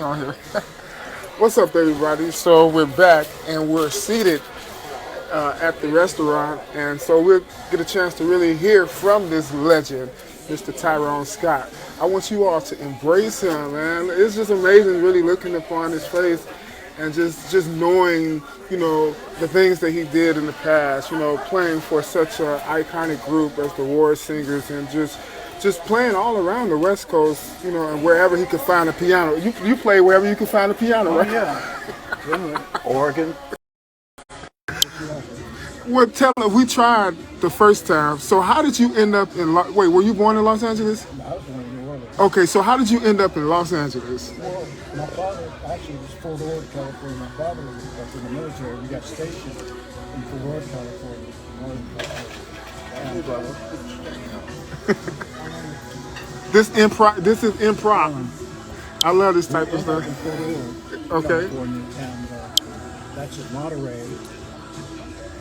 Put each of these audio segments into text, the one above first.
on here. What's up, everybody? So we're back and we're seated at the restaurant, and so we'll get a chance to really hear from this legend, Mr. Tyrone Scott. I want you all to embrace him, man. It's just amazing, really looking upon his face and just knowing, the things that he did in the past. Playing for such an iconic group as the War Singers, and just playing all around the West Coast, and wherever he could find a piano. You play wherever you can find a piano, right? Yeah. Oregon. Well, tell us, we tried the first time. So how did you end up in, wait, were you born in Los Angeles? No, I was born in New Orleans. Okay, so how did you end up in Los Angeles? Well, my father actually was Fort Ord, California. My father was in the military. We got stationed in Fort Ord, California. This is improv. I love this type of stuff. Okay. California, and that's in Monterey.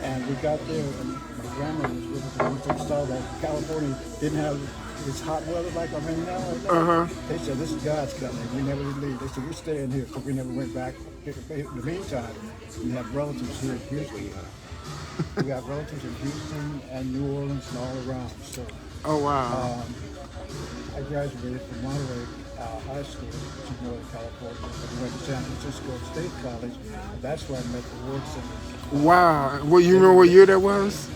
And we got there, and my grandmother was with us, and we first saw that California didn't have this hot weather like I mean now. They said, this is God's coming. We never would leave. They said, we're staying here, so we never went back. In the meantime, we have relatives here in Houston. We got relatives in Houston and New Orleans and all around. So, oh, wow. I graduated from Monterey High School in Northern California. I went to San Francisco State College. That's where I met the Ward Singers. Wow. Well, you remember what year that was?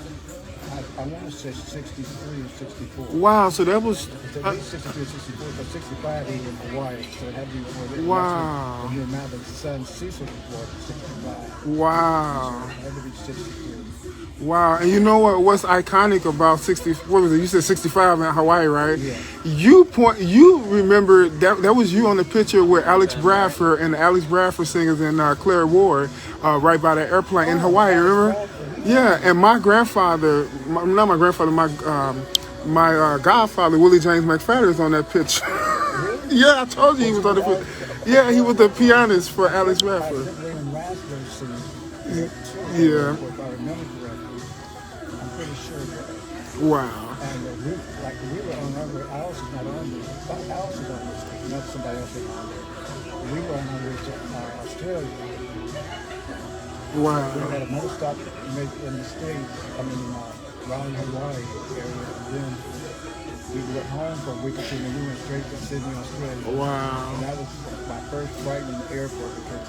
I want to say 63 or 64. Wow, so that was... It's at least 63 or 64, but 65 he was in Hawaii, so it had to be before that. Wow. And then now the son Cecil was born in 65. Wow. So it had to be 63. Wow, and you know what's iconic about 60, what was it, you said 65 in Hawaii, right? Yeah. You remember, that was you on the picture with Alex Bradford and the Alex Bradford Singers and Clara Ward, right by that airplane in Hawaii, remember? Yeah, and my godfather, Willie James McFadden is on that picture. Yeah, I told you he was on the picture. Yeah, he was the pianist for Alex Bradford. Yeah. If I remember correctly, I'm pretty sure that. Wow. And we were on our way. Alice is not on there. Alice is on this, not somebody else is on there. We were on our way to Australia. Wow. We had another stop in the States, around Hawaii area, and then we went home for a week or two, and we went straight to Sydney, Australia. Wow. And that was my first flight in the airport, because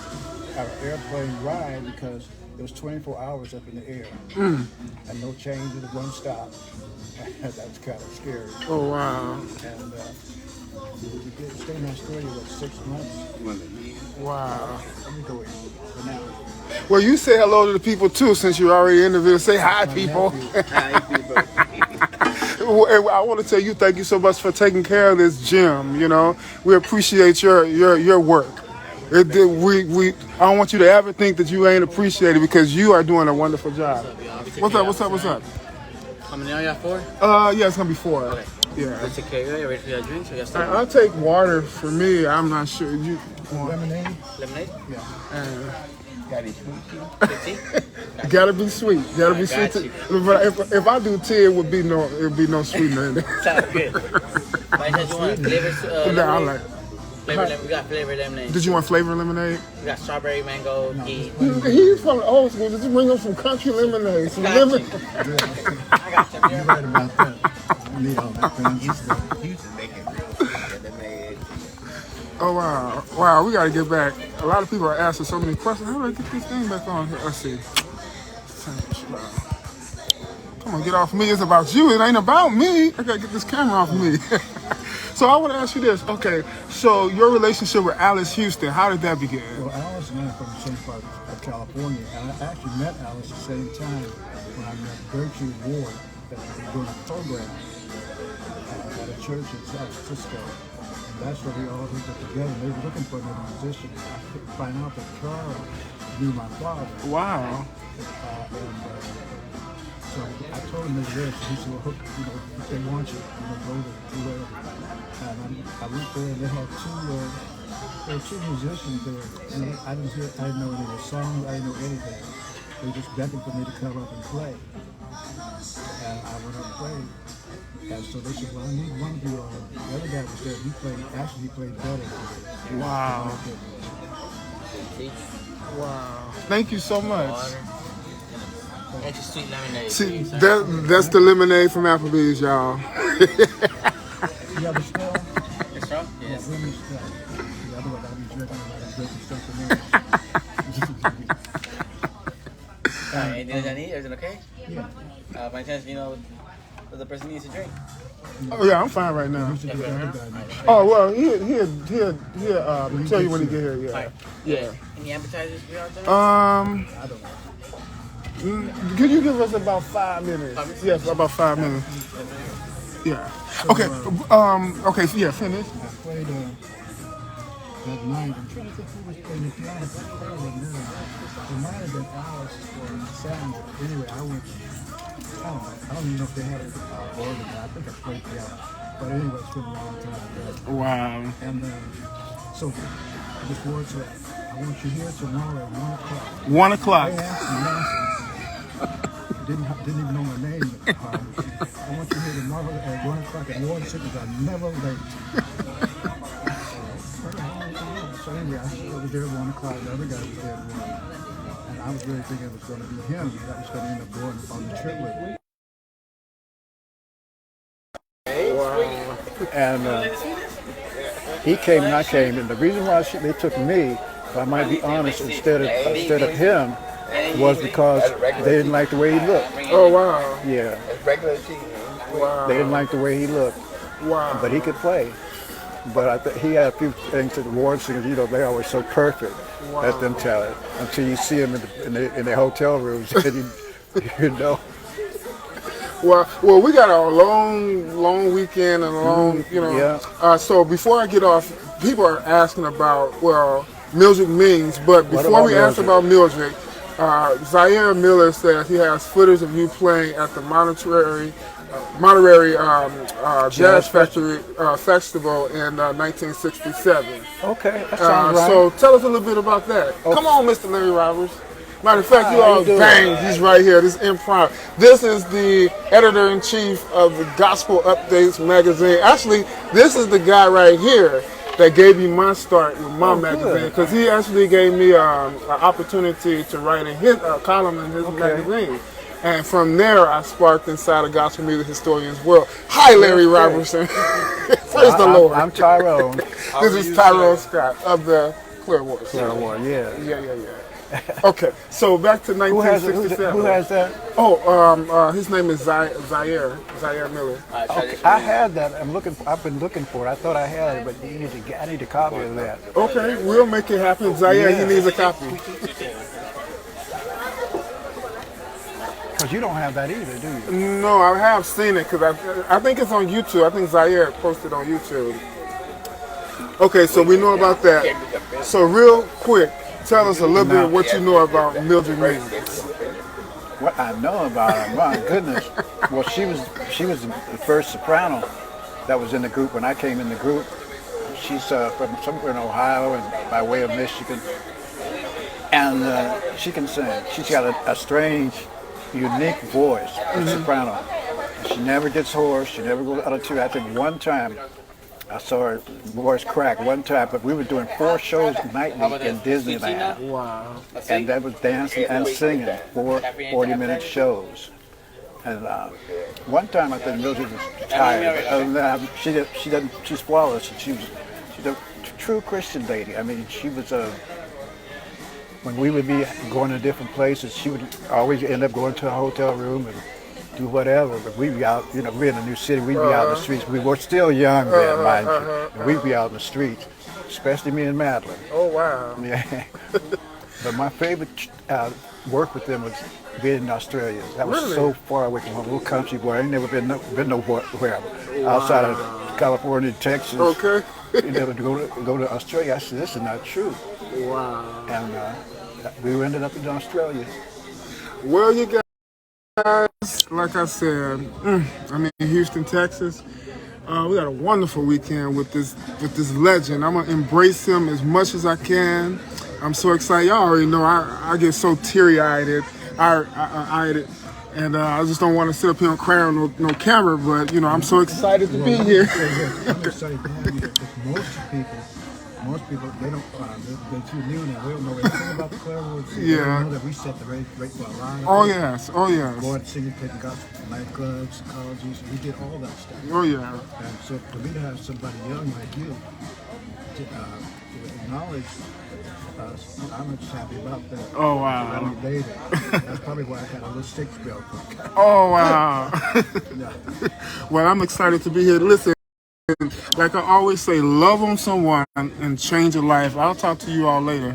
our airplane ride, because it was 24 hours up in the air, and no change in one stop. That was kind of scary. Oh, wow. And we stayed in Australia for 6 months. Wow. Let me go in for now. Well, you say hello to the people too, since you're already in the video. Say hi, people. Hi, people. I want to tell you, thank you so much for taking care of this gym. We appreciate your work. I don't want you to ever think that you ain't appreciated, because you are doing a wonderful job. What's up? How many are you at? 4? Yeah, it's gonna be 4. Okay. Yeah. Let's take care of you. You ready for your drinks? Or you I'll take water for me. I'm not sure. You want Lemonade? lemonade? Yeah. Gotta be sweet. Gotta be sweet. But if I do tea, it would be no sweetener in it. Sounds good. Mike said you want flavors? No, I like. We got flavored lemonade. Did you want flavor lemonade? We got strawberry, mango, tea. He's from the old school. Did you bring him some country lemonade? Some lemon. I got you. You're right about that. I need all that things. Used to make it real lemonade. Oh wow, wow! We gotta get back. A lot of people are asking so many questions. How do I get this thing back on here? Let's see. Come on, get off me. It's about you. It ain't about me. I gotta get this camera off me. So I want to ask you this. Okay, so your relationship with Alice Houston, how did that begin? Well, Alice and I are from the same part of California, and I actually met Alice at the same time when I met Gertrude Ward, that was doing a program at a church in San Francisco. And that's where we all hooked up together. They were looking for another musician. I couldn't find out that Clara knew my father. Wow. So I told him this. He said, well, if they want you, go to wherever. And I went there, and they had two musicians there. And I didn't know any of the songs, I didn't know anything. They just beckoned for me to come up and play. And I went up and played. And so they said, well, I need one of you. The other guy was there. He played better today. Wow. Wow. Thank you so much. Water. Extra sweet lemonade. See, that's the lemonade from Applebee's, y'all. You have a still? It's from? Yeah, Yes. bring me still. The other one, I'll be drinking stuff for me. Anything else I need? Everything okay? Yeah. By chance, you know, what the person needs a drink? Oh yeah, I'm fine right now. The other guy. Oh well, he'll tell you when he get here. Yeah. Alright. Yeah. Any appetizers for y'all tonight? I don't know. Can you give us about 5 minutes? Yes, about 5 minutes. Yeah. Okay. Okay. So yeah, finish. I played that night. I'm trying to think who was playing the piano. It might have been Alice or Sam. Anyway, I went. I don't even know if they had an organ. I think I played piano. But anyway, it's been a long time ago. Wow. And so this word said, I want you here tomorrow at 1 o'clock. 1 o'clock. They asked me Nancy. Didn't even know my name. I want you here tomorrow at 1 o'clock at Ward 6 because I'm never late. So anyway, I was there at 1 o'clock. The other guy was there at 1. And I was really thinking it was going to be him that was going to end up going on the trip with me. And he came and I came. And the reason why they took me, if I might be honest, instead of him, was because they didn't like the way he looked. Oh wow. Yeah. It's regular cheese. Wow. They didn't like the way he looked. Wow. But he could play. But he had a few things that the ward singers, you know, they're always so perfect at them talent until you see them in the hotel rooms and you know. Well, we got a long weekend and a long, you know. Yeah. So before I get off, people are asking about music means, but before we ask about music, Zaire Miller says he has footage of you playing at the Monterey Jazz Factory Festival in 1967. Okay, that sounds right. So tell us a little bit about that. Okay. Come on, Mr. Larry Roberts. Matter of fact, you How all you doing? bang, he's right here. This is improv. This is the editor-in-chief of the Gospel Updates magazine. Actually, this is the guy right here that gave me my start with my magazine, because he actually gave me an opportunity to write in his column in his magazine. And from there, I sparked inside a gospel music historian's world. Hi, Larry Robertson. Praise the Lord. I'm Tyrone. This is Tyrone Scott of the Clearwater. Clara, yeah. Yeah. Okay, so back to 1967. Who has that? Oh, his name is Zaire Miller. Okay, I had that. I've been looking for it. I thought I had it, but I need a copy of that. Okay, we'll make it happen. Zaire, he needs a copy. Because you don't have that either, do you? No, I have seen it because I think it's on YouTube. I think Zaire posted on YouTube. Okay, so we know about that. So real quick, tell us a little bit of what you know about Mildred Means. What I know about her, my goodness. Well, she was the first soprano that was in the group when I came in the group. She's from somewhere in Ohio and by way of Michigan, and she can sing. She's got a strange, unique voice, a soprano. She never gets hoarse. She never goes out of tune. I think one time I saw her voice crack one time, but we were doing 4 shows nightly in Disneyland. Wow. And that was dancing and singing, 4 40-minute shows. And one time I think Mildred was tired, but other than that, she's flawless. She's a true Christian lady. I mean, she was when we would be going to different places, she would always end up going to a hotel room and do whatever, but we'd be out, you know, we're in a new city, we'd be out in the streets. We were still young then, mind you, and we'd be out in the streets, especially me and Madeline. Oh, wow. Yeah. But my favorite work with them was being in Australia. That was so far away from home, a little country boy. I ain't never been nowhere outside of California, Texas. Okay. You never go to Australia. I said, this is not true. Wow. And we ended up in Australia. Well, you guys, like I said, I'm in Houston, Texas. We got a wonderful weekend with this legend. I'm gonna embrace him as much as I can. I'm so excited. Y'all already know I get so teary-eyed. And I just don't want to sit up here and cry on no camera, but I'm so excited to be here. I'm excited to have you because most people, they don't, they're too new now. They don't know anything about the Clara Woods. They don't know that we set the rate for a lot of Oh people. yes, oh yes. Board syndicate, got nightclubs, colleges, we did all that stuff. Oh yeah. And so for me to have somebody young like you to acknowledge us, I'm just happy about that. Oh wow. Baby. That's probably why I had a little stick spell. Oh wow. Yeah. Well, I'm excited to be here. Listen, like I always say, love on someone and change your life. I'll talk to you all later.